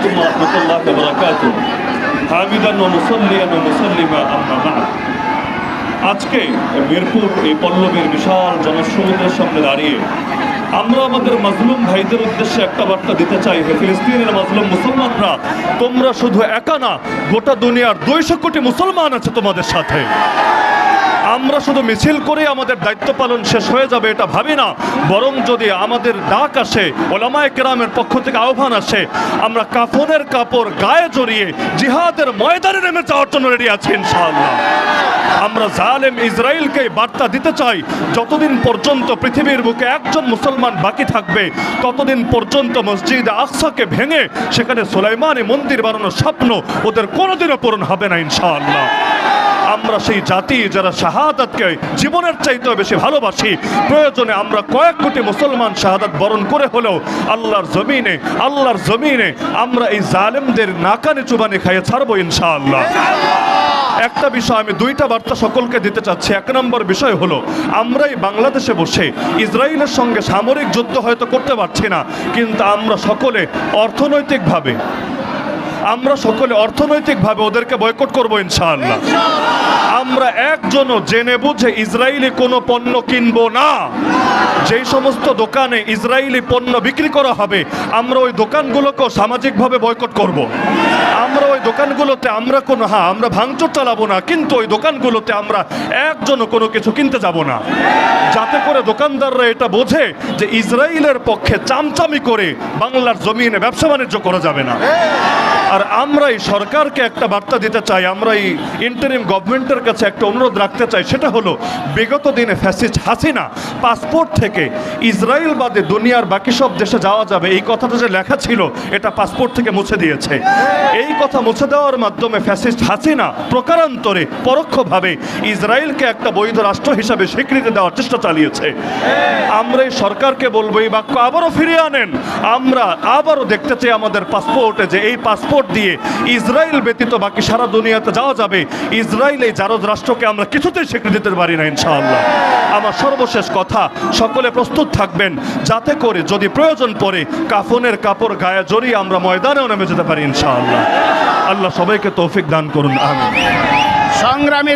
আলাইকুম ওয়া রাহমাতুল্লাহি ওয়া বারাকাতুহু। হামিদান ওয়া মুসাল্লিয়ান ওয়া মুসাল্লিমা আম্মা বা'দ। আজকে মিরপুর এই পল্লবীর বিশাল জনসমুদ্রের সামনে দাঁড়িয়ে আমরা আমাদের মাজলুম ভাইদের উদ্দেশ্যে একটা বার্তা দিতে চাই। হে ফিলিস্তিনের মাজলুম মুসলমানরা, তোমরা শুধু একা না, গোটা দুনিয়ার 200 কোটি মুসলমান আছে তোমাদের সাথে। আমরা শুধু মিছিল করে আমাদের দায়িত্ব পালন শেষ হয়ে যাবে এটা ভাবি না, বরং যদি আমাদের ডাক আসে, ওলামায়ে কেরামের পক্ষ থেকে আহ্বান আসে, আমরা কাফনের কাপড় গায়ে জড়িয়ে জিহাদের ময়দানে নেমে যাওয়ার জন্য রেডি আছি ইনশাআল্লাহ। আমরা জালেম ইসরায়েলকে বার্তা দিতে চাই, যতদিন পর্যন্ত পৃথিবীর বুকে একজন মুসলমান বাকি থাকবে ততদিন পর্যন্ত মসজিদ আকসাকে ভেঙে সেখানে সুলাইমানি মন্দির বানানোর স্বপ্ন ওদের কোনোদিনও পূরণ হবে না ইনশাআল্লাহ। আমরা সেই জাতি যারা শাহাদাতকে জীবনের চাইতেও বেশি ভালোবাসি। প্রয়োজনে আমরা কয়েক কোটি মুসলমান শাহাদাত বরণ করে হলেও আল্লাহর জমিনে আমরা এই জালেমদের নাকানে চুবানি খাইয়ে ছাড়বো ইনশাআল্লাহ। একটা বিষয় আমি দুইটা বার্তা সকলকে দিতে চাচ্ছি। এক নম্বর বিষয় হলো, আমরাই বাংলাদেশে বসে ইসরায়েলের সঙ্গে সামরিক যুদ্ধ হয়তো করতে পারছি না, কিন্তু আমরা সকলে অর্থনৈতিকভাবে ওদেরকে বয়কট করবো ইনশাআল্লাহ। আমরা একজনও জেনে বুঝে ইসরায়েলি কোনো পণ্য কিনবো না। যেই সমস্ত দোকানে ইসরায়েলি পণ্য বিক্রি করা হবে আমরা ওই দোকানগুলোকেও সামাজিকভাবে বয়কট করব। আমরা ওই দোকানগুলোতে আমরা ভাঙচুর চালাবো না, কিন্তু ওই দোকানগুলোতে আমরা একজনও কোনো কিছু কিনতে যাব না, যাতে করে দোকানদাররা এটা বোঝে যে ইসরায়েলের পক্ষে চামচামি করে বাংলার জমিনে ব্যবসা বাণিজ্য করা যাবে না। আর আমরা এই সরকারকে একটা বার্তা দিতে চাই, আমরা এই ইন্টারিম গভর্নমেন্টের কাছে একটা অনুরোধ রাখতে চাই, সেটা হলো বিগত দিনে ফ্যাসিস্ট হাসিনা পাসপোর্ট থেকে ইসরায়েল বাদে দুনিয়ার বাকি সব দেশে যাওয়া যাবে এই কথাটা যে লেখা ছিল এটা পাসপোর্ট থেকে মুছে দিয়েছে। এই কথা মুছে দেওয়ার মাধ্যমে ফ্যাসিস্ট হাসিনা প্রকারান্তরে পরোক্ষভাবে ইসরায়েলকে একটা বৈধ রাষ্ট্র হিসাবে স্বীকৃতি দেওয়ার চেষ্টা চালিয়েছে। আমরা এই সরকারকে বলবো এই বাক্য আবারও ফিরিয়ে আনেন। আমরা আবারও দেখতে চাই আমাদের পাসপোর্টে যে এই পাসপোর্ট দিয়ে ইসরায়েল ব্যতীত বাকি সারা দুনিয়াতে যাওয়া যাবে। ইসরায়েল এই জারজ রাষ্ট্রকে আমরা কিছুতেই স্বীকৃতি দিতে পারি না ইনশাআল্লাহ। আমার সর্বশেষ কথা, সকলে প্রস্তুত থাকবেন যাতে করে যদি প্রয়োজন পড়ে কাফনের কাপড় গায়ে জড়িয়ে আমরা ময়দানেও নেমে যেতে পারি ইনশাআল্লাহ। আল্লাহ সবাইকে তৌফিক দান করুন, আমিন। সংগ্রামী